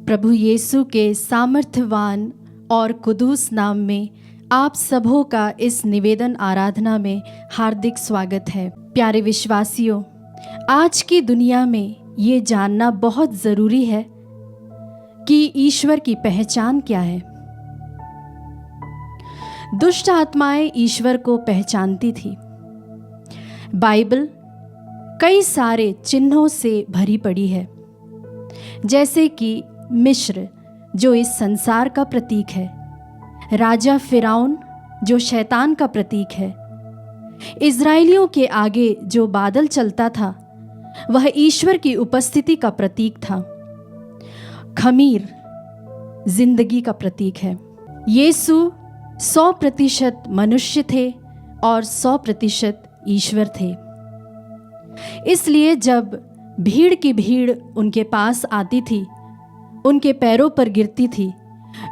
प्रभु यीशु के सामर्थ्यवान और कुदूस नाम में आप सबों का इस निवेदन आराधना में हार्दिक स्वागत है। प्यारे विश्वासियों, आज की दुनिया में ये जानना बहुत ज़रूरी है कि ईश्वर की पहचान क्या है। दुष्ट आत्माएं ईश्वर को पहचानती थी। बाइबल कई सारे चिन्हों से भरी पड़ी है, जैसे कि मिस्र जो इस संसार का प्रतीक है, राजा फिरौन जो शैतान का प्रतीक है, इज़राइलियों के आगे जो बादल चलता था वह ईश्वर की उपस्थिति का प्रतीक था। खमीर जिंदगी का प्रतीक है। यीशु 100% मनुष्य थे और 100% ईश्वर थे। इसलिए जब भीड़ की भीड़ उनके पास आती थी, उनके पैरों पर गिरती थी,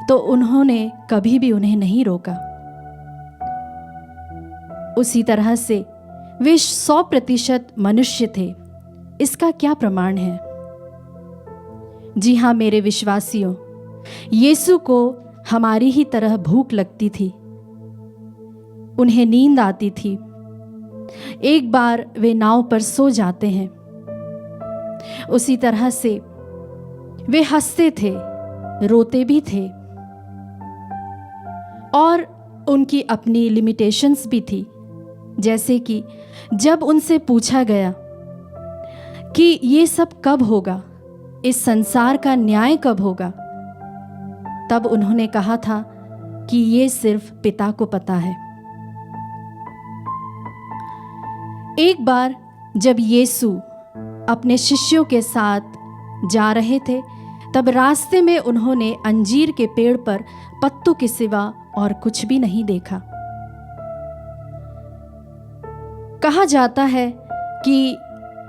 तो उन्होंने कभी भी उन्हें नहीं रोका। उसी तरह से वे 100% मनुष्य थे। इसका क्या प्रमाण है? जी हाँ मेरे विश्वासियों, यीशु को हमारी ही तरह भूख लगती थी, उन्हें नींद आती थी। एक बार वे नाव पर सो जाते हैं। उसी तरह से वे हंसते थे, रोते भी थे, और उनकी अपनी लिमिटेशंस भी थी। जैसे कि जब उनसे पूछा गया कि ये सब कब होगा, इस संसार का न्याय कब होगा, तब उन्होंने कहा था कि ये सिर्फ पिता को पता है। एक बार जब यीशु अपने शिष्यों के साथ जा रहे थे, तब रास्ते में उन्होंने अंजीर के पेड़ पर पत्तों के सिवा और कुछ भी नहीं देखा। कहा जाता है कि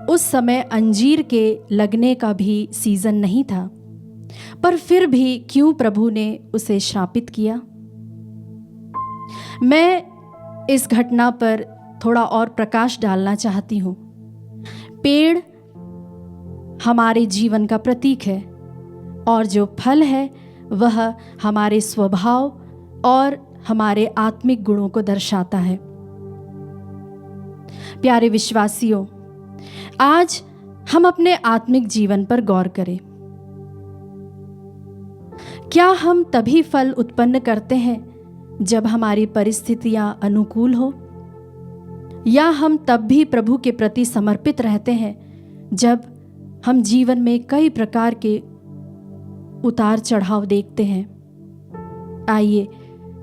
उस समय अंजीर के लगने का भी सीजन नहीं था, पर फिर भी क्यों प्रभु ने उसे श्रापित किया? मैं इस घटना पर थोड़ा और प्रकाश डालना चाहती हूँ। पेड़ हमारे जीवन का प्रतीक है, और जो फल है वह हमारे स्वभाव और हमारे आत्मिक गुणों को दर्शाता है। प्यारे विश्वासियों, आज हम अपने आत्मिक जीवन पर गौर करें। क्या हम तभी फल उत्पन्न करते हैं जब हमारी परिस्थितियां अनुकूल हो, या हम तब भी प्रभु के प्रति समर्पित रहते हैं जब हम जीवन में कई प्रकार के उतार चढ़ाव देखते हैं? आइए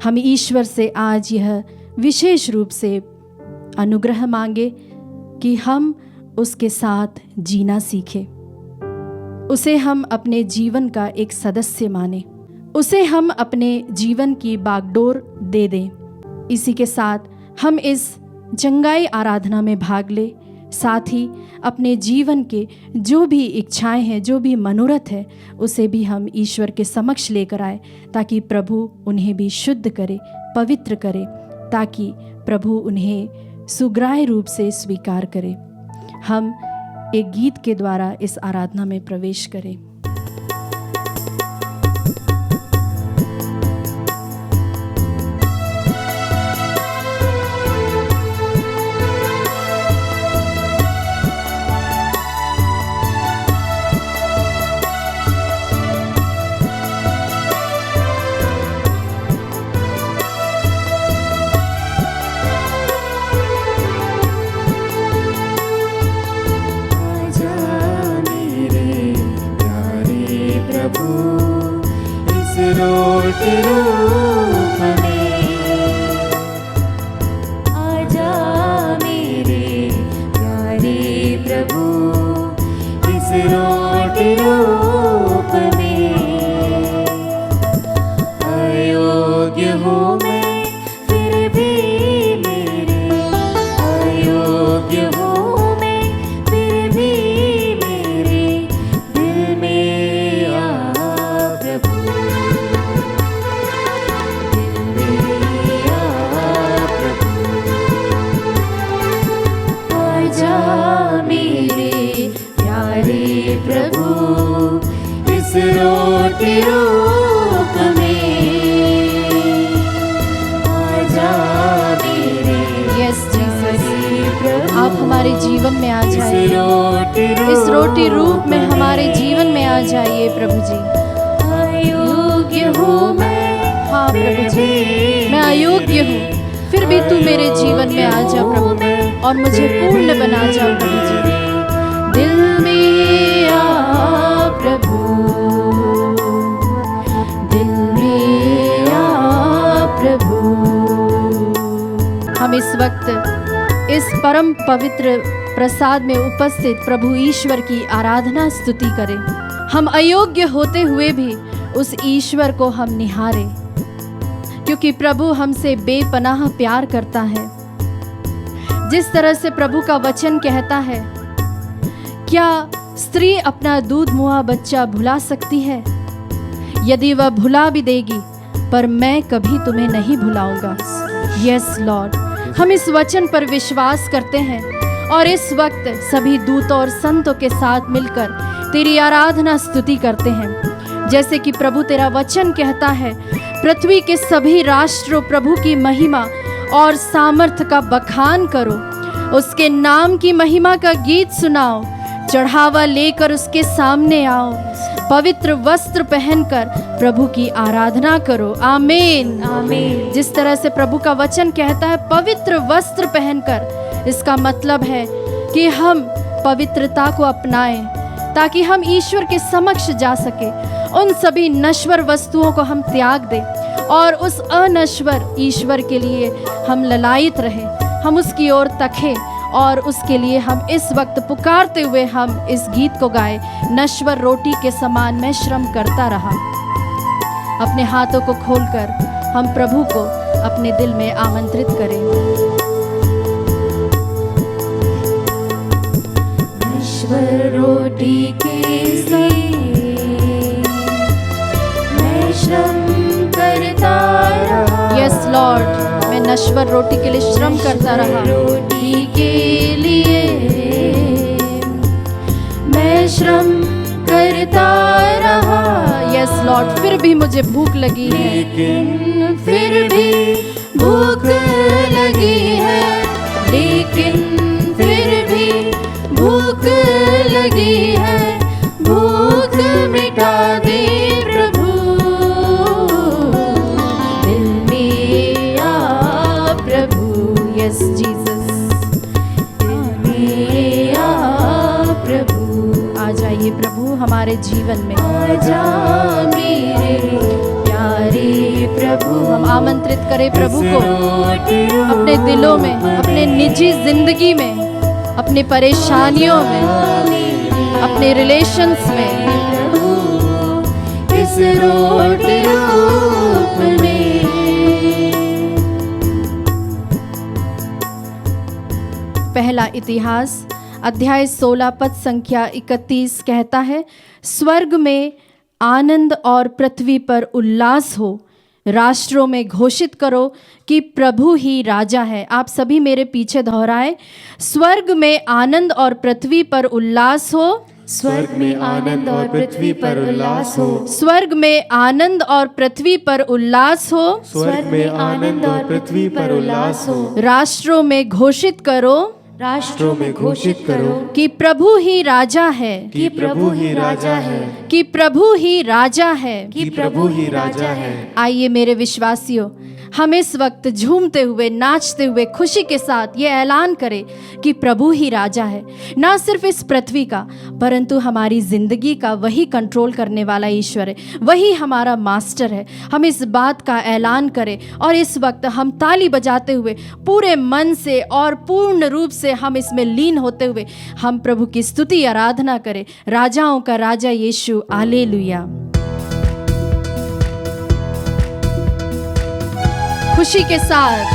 हम ईश्वर से आज यह विशेष रूप से अनुग्रह मांगे कि हम उसके साथ जीना सीखें, उसे हम अपने जीवन का एक सदस्य माने, उसे हम अपने जीवन की बागडोर दे दें। इसी के साथ हम इस जंगाई आराधना में भाग ले, साथ ही अपने जीवन के जो भी इच्छाएं हैं, जो भी मनोरथ है, उसे भी हम ईश्वर के समक्ष लेकर आए, ताकि प्रभु उन्हें भी शुद्ध करे, पवित्र करे, ताकि प्रभु उन्हें सुग्राह्य रूप से स्वीकार करे। हम एक गीत के द्वारा इस आराधना में प्रवेश करें। रोटी रूप में आजा मेरे यस जीसस, प्रभु। आप हमारे जीवन में आ जाइए, इस रोटी रूप में हमारे जीवन में आ जाइए प्रभु जी। अयोग्य हूँ मैं, हाँ प्रभु जी, मैं अयोग्य हूँ, फिर भी तू मेरे जीवन में आ जा प्रभु, और मुझे पूर्ण बना जा प्रभु जी। दिल में आ प्रभु, दिल में आ प्रभु। हम इस वक्त इस परम पवित्र प्रसाद में उपस्थित प्रभु ईश्वर की आराधना स्तुति करें। हम अयोग्य होते हुए भी उस ईश्वर को हम निहारें, क्योंकि प्रभु हमसे बेपनाह प्यार करता है। जिस तरह से प्रभु का वचन कहता है, क्या स्त्री अपना दूध मुहा बच्चा भुला सकती है? यदि वह भुला भी देगी, पर मैं कभी तुम्हें नहीं भुलाऊंगा। यस लॉर्ड, हम इस वचन पर विश्वास करते हैं और इस वक्त सभी दूतों और संतों के साथ मिलकर तेरी आराधना स्तुति करते हैं। जैसे कि प्रभु तेरा वचन कहता है, पृथ्वी के सभी राष्ट्रों प्रभु की महिमा और सामर्थ का बखान करो, उसके नाम की महिमा का गीत सुनाओ, चढ़ावा लेकर उसके सामने आओ, पवित्र वस्त्र पहनकर प्रभु की आराधना करो। आमीन आमीन। जिस तरह से प्रभु का वचन कहता है पवित्र वस्त्र पहनकर, इसका मतलब है कि हम पवित्रता को अपनाएं ताकि हम ईश्वर के समक्ष जा सके। उन सभी नश्वर वस्तुओं को हम त्याग दें और उस अनश्वर ईश्वर के लिए हम ललायित रहें, हम उसकी ओर तकें और उसके लिए हम इस वक्त पुकारते हुए हम इस गीत को गाए, नश्वर रोटी के समान मैं श्रम करता रहा। अपने हाथों को खोलकर हम प्रभु को अपने दिल में आमंत्रित करें। नश्वर रोटी के लिए मैं श्रम करता रहा। यस लॉर्ड, मैं नश्वर रोटी के लिए श्रम करता रहा। रोटी के लिए मैं श्रम करता रहा। यस लॉर्ड, फिर भी मुझे भूख लगी है, लेकिन फिर भी भूख लगी है, लेकिन फिर भी भूख लगी है। भूख मिटा दे प्रभु, दिल में आ प्रभु। यस जीसस, दिल में आ प्रभु। आ जाइए प्रभु हमारे जीवन में, आजा मेरे प्यारे प्रभु। हम आमंत्रित करें प्रभु को अपने दिलों में, अपने निजी जिंदगी में, अपनी परेशानियों में, अपने रिलेशंस में। इस रोटी रूप में पहला इतिहास अध्याय 16 पद संख्या 31 कहता है, स्वर्ग में आनंद और पृथ्वी पर उल्लास हो, राष्ट्रों में घोषित करो कि प्रभु ही राजा है। आप सभी मेरे पीछे दोहराएं, स्वर्ग में आनंद और पृथ्वी पर उल्लास हो। स्वर्ग में आनंद और पृथ्वी पर उल्लास हो। स्वर्ग में आनंद और पृथ्वी पर उल्लास हो। स्वर्ग में आनंद और पृथ्वी पर उल्लास हो। राष्ट्रों में घोषित करो, राष्ट्रों में घोषित करो कि प्रभु ही राजा है, कि प्रभु ही राजा है, कि प्रभु ही राजा है, कि प्रभु ही राजा है। आइए मेरे विश्वासियों, हम इस वक्त झूमते हुए, नाचते हुए, खुशी के साथ ये ऐलान करें कि प्रभु ही राजा है, ना सिर्फ इस पृथ्वी का परंतु हमारी जिंदगी का। वही कंट्रोल करने वाला ईश्वर है, वही हमारा मास्टर है। हम इस बात का ऐलान करें और इस वक्त हम ताली बजाते हुए पूरे मन से और पूर्ण रूप से हम इसमें लीन होते हुए हम प्रभु की स्तुति आराधना करें। राजाओं का राजा यीशु, हालेलुया। खुशी के साथ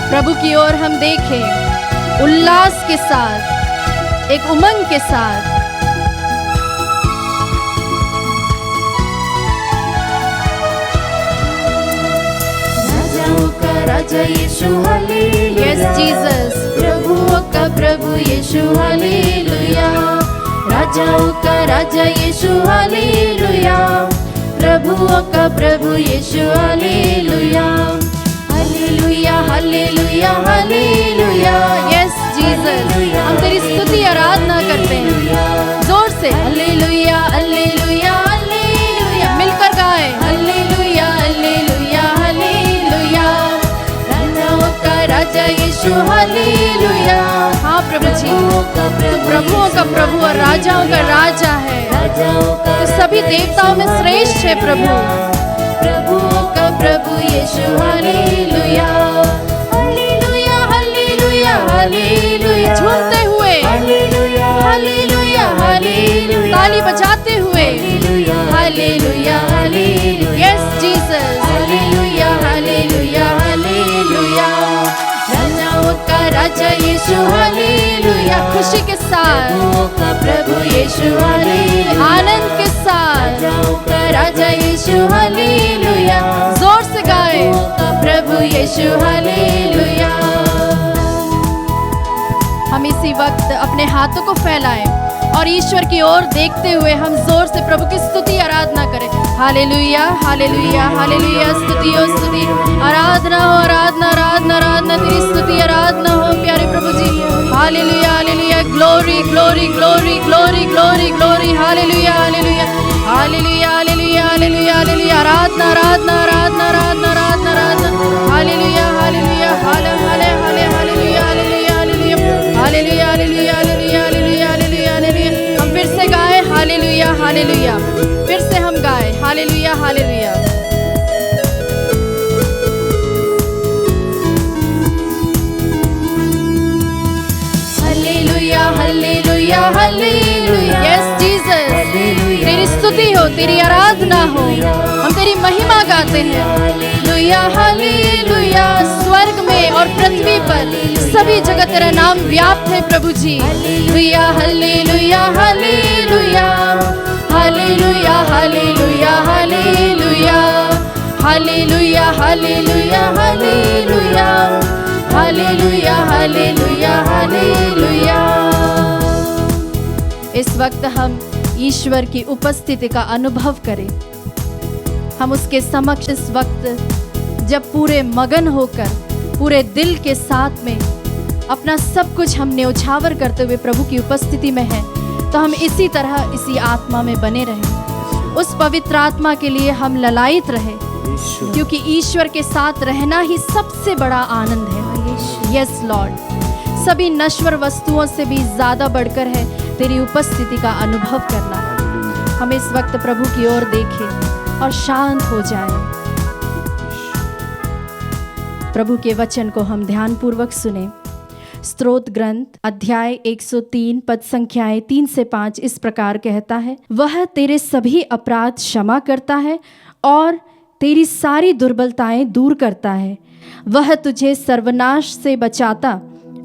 प्रभु की ओर हम देखें, उल्लास के साथ, एक उमंग के साथ। राजाओं का राजा यीशु, हालेलुया। यस जीसस, प्रभुओं का प्रभु यीशु, हालेलुया। राजाओं का राजा यीशु हालेलुया, प्रभुओं का प्रभु यीशु hallelujah, hallelujah hallelujah hallelujah. Yes Jesus, हम तेरी स्तुति आराधना करते हैं जोर से। हालेलुया हालेलुया हालेलुया, मिलकर गाए हालेलुया हालेलुया हालेलुया, राजाओं का राजा यीशु हालेलुया। हाँ प्रभु जी, प्रभुओं का प्रभु और राजाओं का राजा है, तो सभी देवताओं में श्रेष्ठ है प्रभु, प्रभुओं का प्रभु यीशु हालेलुया, हालेलुया हालेलुया हालेलुया, झूमते हुए हालेलुया हालेलुया हालेलुया, ताली बजाते हुए hallelujah hallelujah. Yes Jesus, hallelujah hallelujah hallelujah, राजाओं का राजा यीशु हालेलुया, खुशी के साथ प्रभु यीशु हालेलुया, आनंद के साथ राजा यीशु हालेलुया, जोर से गाए प्रभु यीशु हालेलुया। हम इसी वक्त अपने हाथों को फैलाएं और ईश्वर की ओर देखते हुए हम जोर से प्रभु की स्तुति आराधना करें। हालेलुया हालेलुया हालेलुया, स्तुति हो स्तुति, आराधना हो आराधना आराधना आराधना, तेरी स्तुति आराधना हो प्यारे प्रभु जी। Hallelujah hallelujah, glory glory glory glory glory glory, hallelujah hallelujah hallelujah hallelujah hallelujah hallelujah, आराधना आराधना आराधना आराधना आराधना आराधना, हालेलुया हालेलुया हाले हाले हाले hallelujah hallelujah hallelujah hallelujah hallelujah hallelujah hallelujah hallelujah. हम फिर से गाए हालेलुया हालेलुया, फिर से हम गाए hallelujah hallelujah. Hallelujah hallelujah hallelujah, yes Jesus, तेरी स्तुति हो, तेरी आराधना हो, हम तेरी महिमा गाते हैं। हालेलुया हालेलुया, स्वर्ग में और पृथ्वी पर सभी जगह तेरा नाम व्याप्त है प्रभु जी। Hallelujah hallelujah hallelujah hallelujah hallelujah hallelujah hallelujah hallelujah hallelujah hallelujah hallelujah hallelujah. इस वक्त हम ईश्वर की उपस्थिति का अनुभव करें। हम उसके समक्ष इस वक्त जब पूरे मगन होकर पूरे दिल के साथ में अपना सब कुछ हम न्यौछावर करते हुए प्रभु की उपस्थिति में हैं, तो हम इसी तरह इसी आत्मा में बने रहें, उस पवित्र आत्मा के लिए हम ललायित रहें, क्योंकि ईश्वर के साथ रहना ही सबसे बड़ा आनंद है। यस लॉर्ड, सभी नश्वर वस्तुओं से भी ज्यादा बढ़कर है तेरी उपस्थिति का अनुभव करना। हम इस वक्त प्रभु की ओर देखें और शांत हो जाएं। प्रभु के वचन को हम ध्यान पूर्वक सुने। स्तोत्र ग्रंथ अध्याय 103 पद संख्याएं 3 से 5 इस प्रकार कहता है, वह तेरे सभी अपराध क्षमा करता है और तेरी सारी दुर्बलताएं दूर करता है। वह तुझे सर्वनाश से बचाता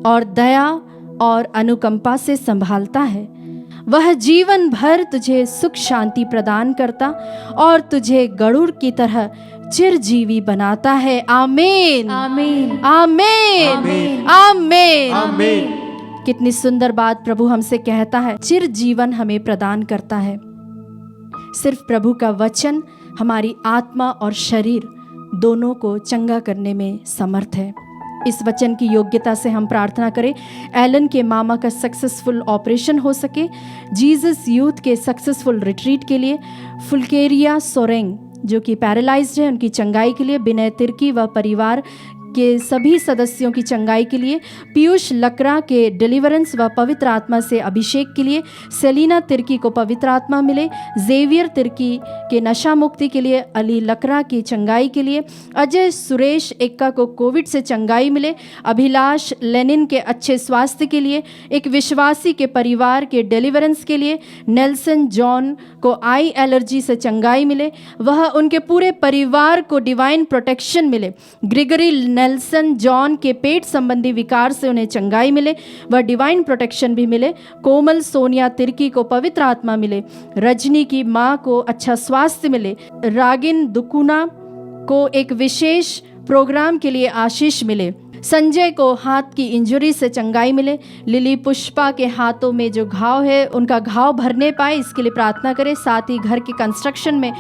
और दया और अनुकंपा से संभालता है। वह जीवन भर तुझे सुख शांति प्रदान करता और तुझे गरुड़ की तरह चिरजीवी बनाता है। आमीन आमीन आमीन आमीन आमीन। कितनी सुंदर बात प्रभु हमसे कहता है, चिरजीवन हमें प्रदान करता है। सिर्फ प्रभु का वचन हमारी आत्मा और शरीर दोनों को चंगा करने में समर्थ है। इस वचन की योग्यता से हम प्रार्थना करें एलन के मामा का सक्सेसफुल ऑपरेशन हो सके, जीसस यूथ के सक्सेसफुल रिट्रीट के लिए, फुलकेरिया सोरेंग जो कि पैरालाइज्ड है उनकी चंगाई के लिए, विनय तिर्की व परिवार के सभी सदस्यों की चंगाई के लिए, पीयूष लकड़ा के डिलीवरेंस व पवित्र आत्मा से अभिषेक के लिए, सेलिना तिर्की को पवित्र आत्मा मिले, जेवियर तिर्की के नशा मुक्ति के लिए, अली लकड़ा की चंगाई के लिए, अजय सुरेश एक्का को कोविड से चंगाई मिले, अभिलाष लेनिन के अच्छे स्वास्थ्य के लिए, एक विश्वासी के परिवार के डिलीवरेंस के लिए, नेल्सन जॉन को आई एलर्जी से चंगाई मिले, वह उनके पूरे परिवार को डिवाइन प्रोटेक्शन मिले, ग्रेगरी नेल्सन जॉन के पेट संबंधी विकार से उन्हें चंगाई मिले व डिवाइन प्रोटेक्शन भी मिले, कोमल सोनिया तिर्की को पवित्र आत्मा मिले, रजनी की माँ को अच्छा स्वास्थ्य मिले, रागिन दुकुना को एक विशेष प्रोग्राम के लिए आशीष मिले, संजय को हाथ की इंजरी से चंगाई मिले। लिली पुष्पा के हाथों में जो घाव है उनका घाव भरने पाए, इसके लिए प्रार्थना करें। साथ ही घर के कंस्ट्रक्शन में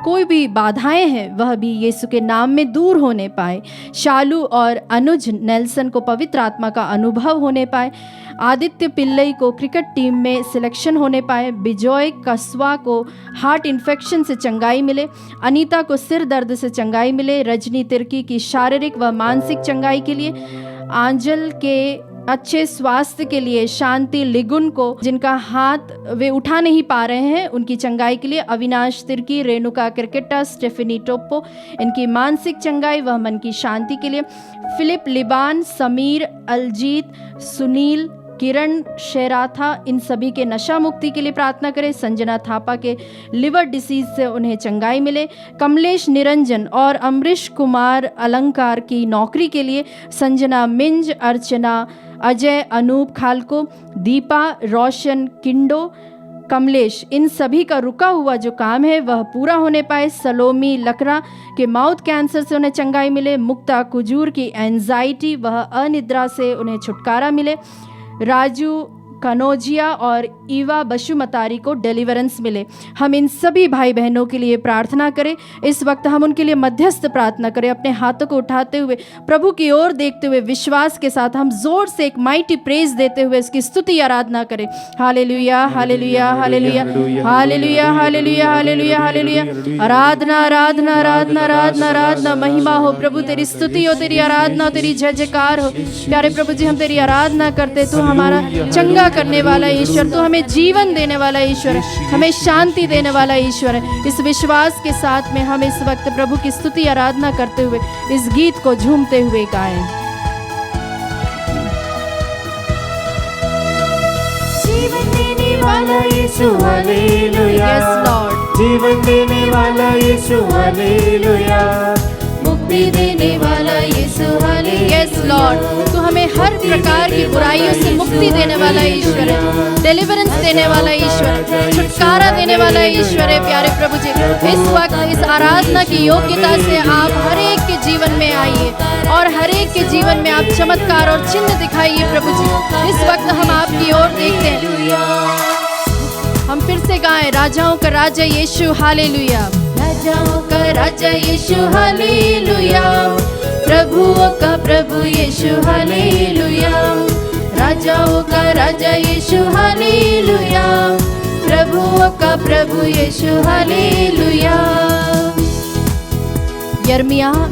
कोई भी बाधाएं हैं वह भी यीशु के नाम में दूर होने पाए। शालू और अनुज नेल्सन को पवित्र आत्मा का अनुभव होने पाए। आदित्य पिल्लई को क्रिकेट टीम में सिलेक्शन होने पाए। बिजॉय कस्वा को हार्ट इन्फेक्शन से चंगाई मिले। अनीता को सिर दर्द से चंगाई मिले। रजनी तिर्की की शारीरिक व मानसिक चंगाई के लिए। आंचल के अच्छे स्वास्थ्य के लिए। शांति लिगुन को जिनका हाथ वे उठा नहीं पा रहे हैं उनकी चंगाई के लिए। अविनाश तिर्की, रेणुका क्रिकेटा, स्टेफनी टोप्पो इनकी मानसिक चंगाई व मन की शांति के लिए। फिलिप लिबान, समीर, अलजीत, सुनील, किरण शेराथा इन सभी के नशा मुक्ति के लिए प्रार्थना करें। संजना थापा के लिवर डिसीज से उन्हें चंगाई मिले। कमलेश निरंजन और अमरीश कुमार अलंकार की नौकरी के लिए। संजना मिंज, अर्चना, अजय, अनूप खालको, दीपा, रोशन, किंडो, कमलेश इन सभी का रुका हुआ जो काम है वह पूरा होने पाए। सलोमी लकड़ा के माउथ कैंसर से उन्हें चंगाई मिले। मुक्ता कुजूर की एंजाइटी वह अनिद्रा से उन्हें छुटकारा मिले। राजू कनौजिया और ईवा बशुमतारी को डिलीवरेंस मिले। हम इन सभी भाई बहनों के लिए प्रार्थना करें। इस वक्त हम उनके लिए मध्यस्थ प्रार्थना करें। अपने हाथों को उठाते हुए प्रभु की ओर देखते हुए विश्वास के साथ हम जोर से एक माइटी प्रेज देते हुए उसकी स्तुति आराधना करें। Hallelujah, hallelujah, hallelujah, hallelujah, hallelujah, hallelujah, hallelujah. आराधना, आराधना, आराधना, आराधना, आराधना। महिमा हो प्रभु, तेरी स्तुति हो, तेरी आराधना हो, तेरी जय जयकार हो। प्यारे प्रभु जी, हम तेरी आराधना करते। तू हमारा चंगा करने वाला ईश्वर, तू हमें जीवन देने वाला ईश्वर, हमें शांति देने वाला ईश्वर है। इस विश्वास के साथ में हम इस वक्त प्रभु की स्तुति आराधना करते हुए इस गीत को झूमते हुए गाएं। जीवन देने वाला यीशु हालेलुया, यस लॉर्ड। जीवन देने वाला यीशु हालेलुया, मुक्ति देने वाला यीशु हालेलुया। यस लॉर्ड, तू हमें हर प्रकार की बुराइयों से मुक्ति देने वाला ईश्वर है, डिलीवरेंस देने वाला ईश्वर है, छुटकारा देने वाला ईश्वर है। प्यारे प्रभु जी, इस वक्त इस आराधना की योग्यता से आप हर एक के जीवन में आइए और हर एक के जीवन में आप चमत्कार और चिन्ह दिखाइए। प्रभु जी, इस वक्त हम आपकी ओर देखते हैं। हम फिर से गाएं, राजाओं का राजा यीशु हालेलुया, राजाओं का राजा यीशु हालेलुया, प्रभुओं का प्रभु यीशु हालेलुया, राजाओं का राजा यीशु हालेलुया, प्रभुओं का प्रभु यीशु हालेलुया। यिर्मयाह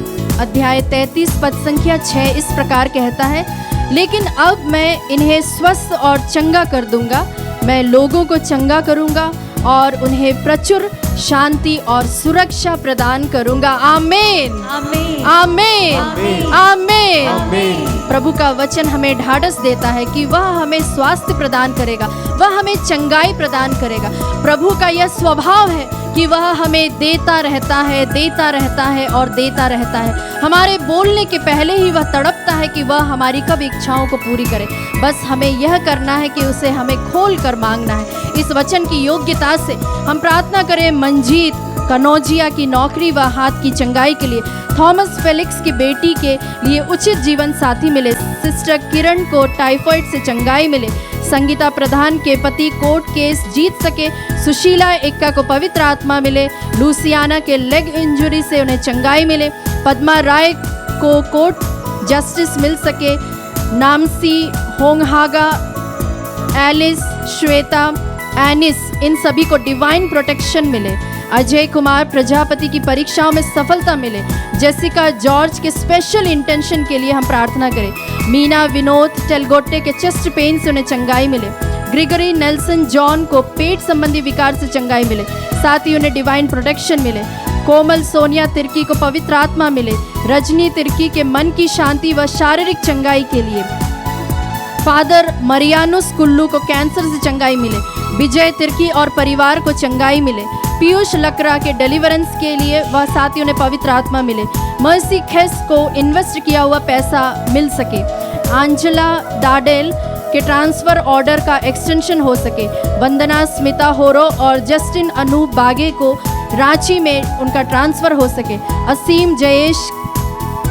अध्याय 33 पद संख्या 6 इस प्रकार कहता है, लेकिन अब मैं इन्हें स्वस्थ और चंगा कर दूंगा, मैं लोगों को चंगा करूंगा और उन्हें प्रचुर शांति और सुरक्षा प्रदान करूंगा। आमीन, आमीन, आमीन, आमीन। आमीन। प्रभु का वचन हमें ढाढ़स देता है कि वह हमें स्वास्थ्य प्रदान करेगा, वह हमें चंगाई प्रदान करेगा। प्रभु का यह स्वभाव है कि वह हमें देता रहता है, देता रहता है और देता रहता है। हमारे बोलने के पहले ही वह तड़पता है कि वह हमारी कब इच्छाओं को पूरी करे। बस हमें यह करना है कि उसे हमें खोल कर मांगना है। इस वचन की योग्यता से हम प्रार्थना करें मंजीत कनौजिया की नौकरी व हाथ की चंगाई के लिए। थॉमस फेलिक्स की बेटी के लिए उचित जीवन साथी मिले। सिस्टर किरण को टाइफाइड से चंगाई मिले। संगीता प्रधान के पति कोर्ट केस जीत सके। सुशीला एक्का को पवित्र आत्मा मिले। लूसियाना के लेग इंजरी से उन्हें चंगाई मिले। पद्मा राय को कोर्ट जस्टिस मिल सके। नामसी होंगहागा, एलिस, श्वेता, एनिस इन सभी को डिवाइन प्रोटेक्शन मिले। अजय कुमार प्रजापति की परीक्षाओं में सफलता मिले। जेसिका जॉर्ज के स्पेशल इंटेंशन के लिए हम प्रार्थना करें। मीना विनोद टेलगोटे के चेस्ट पेन से उन्हें चंगाई मिले। ग्रिगरी नेल्सन जॉन को पेट संबंधी विकार से चंगाई मिले, साथ ही उन्हें डिवाइन प्रोटेक्शन मिले। कोमल सोनिया तिर्की को पवित्र आत्मा मिले। रजनी तिर्की के मन की शांति व शारीरिक चंगाई के लिए। फादर मरियानुस कुल्लू को कैंसर से चंगाई मिले। विजय तिर्की और परिवार को चंगाई मिले। पीयूष लकड़ा के डिलीवरेंस के लिए वह साथियों ने पवित्र आत्मा मिले। मर्सी खेस को इन्वेस्ट किया हुआ पैसा मिल सके। आंजला डाडेल के ट्रांसफ़र ऑर्डर का एक्सटेंशन हो सके। वंदना स्मिता होरो और जस्टिन अनूप बागे को रांची में उनका ट्रांसफ़र हो सके। असीम जयेश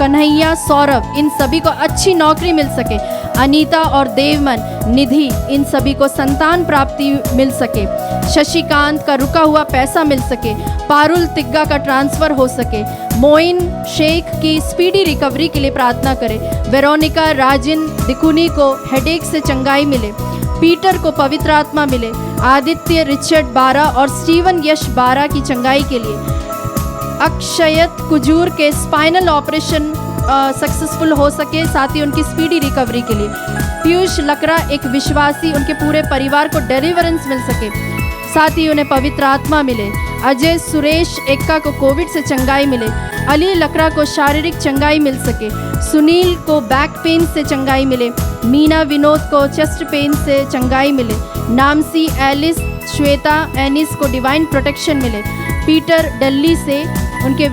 कन्हैया, सौरभ, इन सभी को अच्छी नौकरी मिल सके। अनीता और देवमन, निधि, इन सभी को संतान प्राप्ति मिल सके। शशिकांत का रुका हुआ पैसा मिल सके। पारुल तिग्गा का ट्रांसफ़र हो सके। मोइन शेख की स्पीडी रिकवरी के लिए प्रार्थना करें। वेरोनिका राजिन दिकुनी को हेडेक से चंगाई मिले। पीटर को पवित्र आत्मा मिले। आदित्य रिचर्ड बारा और स्टीवन यश बारा की चंगाई के लिए। अक्षयत कुजूर के स्पाइनल ऑपरेशन सक्सेसफुल हो सके, साथ ही उनकी स्पीडी रिकवरी के लिए। पीयूष लकड़ा एक विश्वासी, उनके पूरे परिवार को डिलीवरेंस मिल सके, साथ ही उन्हें पवित्र आत्मा मिले। अजय सुरेश एक्का को कोविड से चंगाई मिले। अली लकड़ा को शारीरिक चंगाई मिल सके। सुनील को बैक पेन से चंगाई मिले। मीना विनोद को चेस्ट पेन से चंगाई मिले। नामसी, एलिस, श्वेता, एनिस को डिवाइन प्रोटेक्शन मिले। पीटर दिल्ली से उनके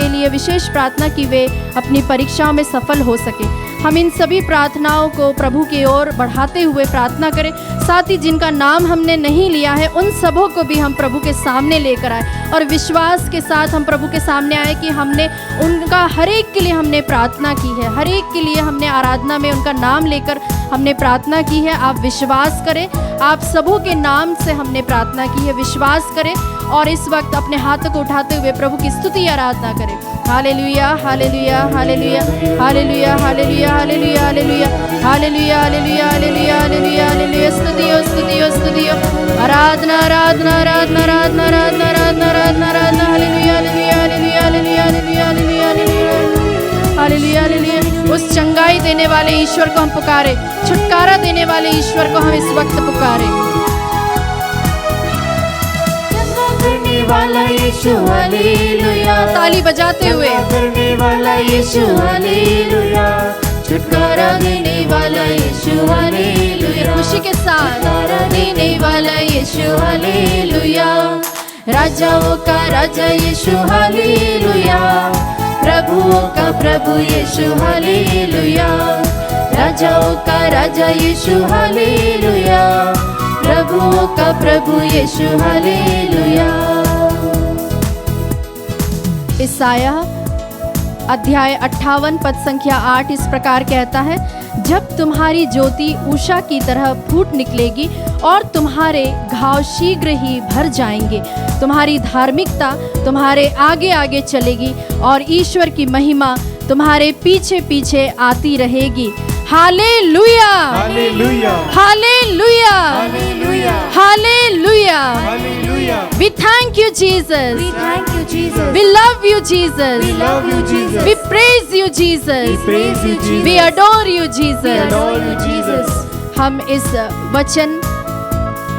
लिए विशेष प्रार्थना कि वे अपनी परीक्षाओं में सफल हो सके। हम इन सभी प्रार्थनाओं को प्रभु की ओर बढ़ाते हुए प्रार्थना करें। साथ ही जिनका नाम हमने नहीं लिया है उन सबों को भी हम प्रभु के सामने लेकर आए और विश्वास के साथ हम प्रभु के सामने आए कि हमने उनका हर एक के लिए हमने प्रार्थना की है, हर एक के लिए हमने आराधना में उनका नाम लेकर हमने प्रार्थना की है। आप विश्वास करें, आप सबों के नाम से हमने प्रार्थना की है, विश्वास करें और इस वक्त अपने हाथों को उठाते हुए प्रभु की स्तुति आराधना करें। Hallelujah, hallelujah, hallelujah, hallelujah, hallelujah, hallelujah, hallelujah, hallelujah, hallelujah, hallelujah, hallelujah, hallelujah. स्तुतियो, स्तुतियो, स्तुतियो, आराधना, आराधना, आराधना, आराधना, आराधना, आराधना, आराधना, आराधना। Hallelujah, hallelujah, hallelujah, hallelujah, hallelujah, hallelujah, hallelujah, hallelujah, hallelujah. उस चंगाई देने वाले ईश्वर को हम पुकारे, छुटकारा देने वाले ईश्वर को हम इस वक्त पुकारे। करने वाला यीशु हालेलुया, ताली बजाते हुए करने वाला यीशु हालेलुया, छुटकारा देने वाला यीशु हालेलुया, खुशी के साथ छुटकारा देने वाला यीशु हालेलुया, राजाओं का राजा यीशु हालेलुया, प्रभुओं का प्रभु यीशु हालेलुया, राजाओं का राजा यीशु हालेलुया, प्रभुओं का प्रभु यीशु हालेलुया। ईसाया अध्याय 58 पद संख्या 8 इस प्रकार कहता है, जब तुम्हारी ज्योति उषा की तरह फूट निकलेगी और तुम्हारे घाव शीघ्र ही भर जाएंगे, तुम्हारी धार्मिकता तुम्हारे आगे आगे चलेगी और ईश्वर की महिमा तुम्हारे पीछे पीछे आती रहेगी। Hallelujah, hallelujah, hallelujah, hallelujah, hallelujah. Hallelujah. We thank you, Jesus. We thank you, Jesus. We love you, Jesus. We love you, Jesus. We praise you, Jesus. We praise you, Jesus. We adore you, We Jesus. adore you, Jesus. हम इस वचन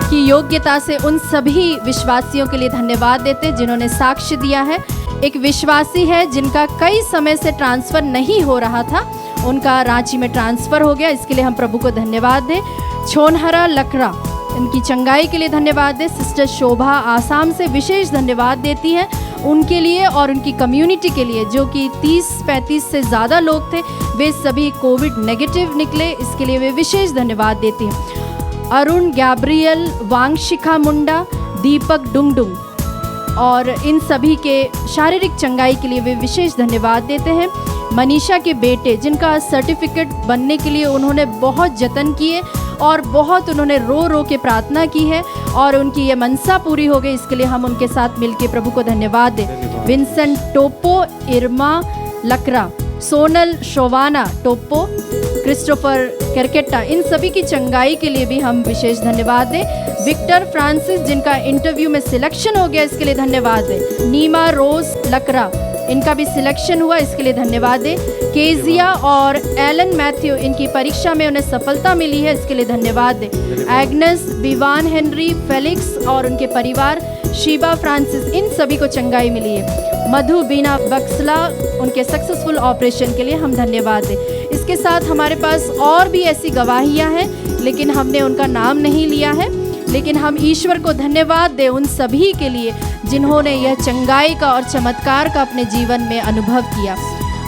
की योग्यता से उन सभी विश्वासियों के लिए धन्यवाद देते हैं जिन्होंने साक्ष्य दिया है। एक विश्वासी है जिनका कई समय से ट्रांसफ़र नहीं हो रहा था, उनका रांची में ट्रांसफ़र हो गया, इसके लिए हम प्रभु को धन्यवाद दें। छोनहरा लकड़ा, इनकी चंगाई के लिए धन्यवाद दें। सिस्टर शोभा आसाम से विशेष धन्यवाद देती हैं उनके लिए और उनकी कम्युनिटी के लिए, जो कि 30-35 से ज़्यादा लोग थे, वे सभी कोविड नेगेटिव निकले, इसके लिए वे विशेष धन्यवाद देती हैं। अरुण गैब्रियल, वांगशिखा मुंडा, दीपक डुंगडुंग और इन सभी के शारीरिक चंगाई के लिए वे विशेष धन्यवाद देते हैं। मनीषा के बेटे, जिनका सर्टिफिकेट बनने के लिए उन्होंने बहुत जतन किए और बहुत उन्होंने रो रो के प्रार्थना की है और उनकी ये मनसा पूरी हो गई, इसके लिए हम उनके साथ मिलकर प्रभु को धन्यवाद दें। विंसेंट टोपो, इरमा लकरा, सोनल शोवाना टोपो, क्रिस्टोफर करकेटा, इन सभी की चंगाई के लिए भी हम विशेष धन्यवाद दें। विक्टर फ्रांसिस, जिनका इंटरव्यू में सिलेक्शन हो गया, इसके लिए धन्यवाद दें। नीमा रोज लकरा, इनका भी सिलेक्शन हुआ, इसके लिए धन्यवाद दें। केजिया और एलन मैथ्यू, इनकी परीक्षा में उन्हें सफलता मिली है, इसके लिए धन्यवाद दें। एग्नेस, विवान हेनरी, फेलिक्स और उनके परिवार, शीबा फ्रांसिस, इन सभी को चंगाई मिली है। मधु बीना बक्सला, उनके सक्सेसफुल ऑपरेशन के लिए हम धन्यवाद दें। इसके साथ हमारे पास और भी ऐसी गवाहियाँ हैं, लेकिन हमने उनका नाम नहीं लिया है, लेकिन हम ईश्वर को धन्यवाद दें उन सभी के लिए जिन्होंने यह चंगाई का और चमत्कार का अपने जीवन में अनुभव किया।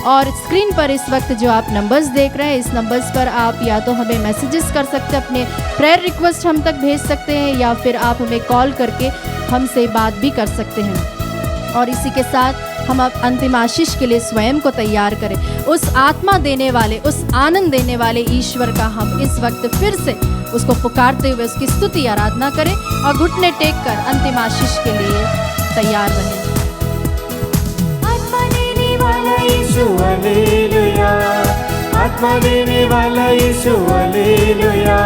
और स्क्रीन पर इस वक्त जो आप नंबर्स देख रहे हैं, इस नंबर्स पर आप या तो हमें मैसेजेस कर सकते हैं, अपने प्रेयर रिक्वेस्ट हम तक भेज सकते हैं, या फिर आप हमें कॉल करके हमसे बात भी कर सकते हैं। और इसी के साथ हम अब अंतिम आशीष के लिए स्वयं को तैयार करें। उस आत्मा देने वाले, उस आनंद देने वाले ईश्वर का हम इस वक्त फिर से उसको पुकारते हुए उसकी स्तुति आराधना करें और घुटने टेक कर अंतिम आशीष के लिए तैयार रहें। आत्मा देने वाला यीशु हालेलुया, आत्मा देने वाला यीशु हालेलुया,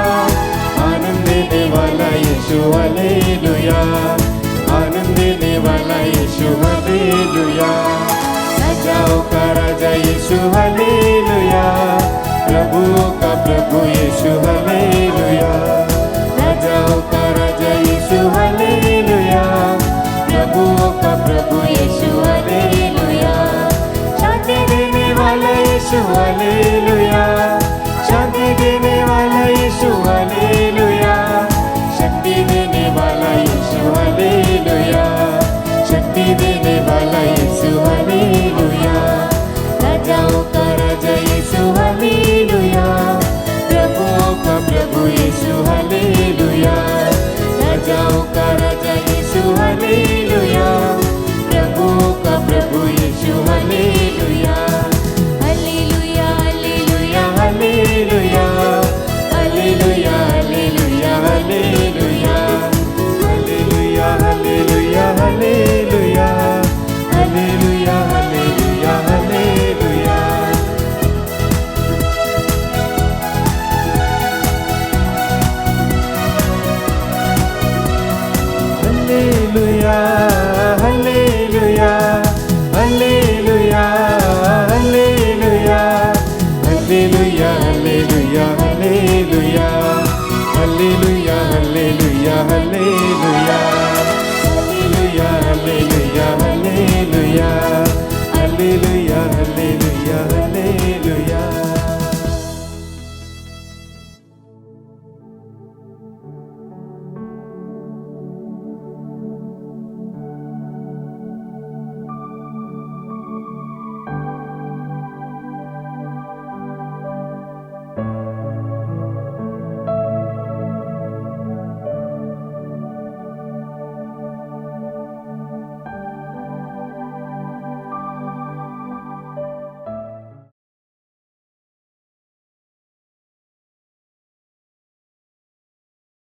आनंद देने वाला यीशु हालेलुया, आनंद देने वाला यीशु हालेलुया, राजाओं का राजा यीशु हालेलुया, प्रभुओं का प्रभु यीशु हालेलुया, राजाओं का राजा यीशु हालेलुया, प्रभुओं का प्रभु यीशु हालेलुया, शांति देने वाला यीशु हालेलुया, शांति देने वाला यीशु हालेलुया, शक्ति देने वाला यीशु हालेलुया,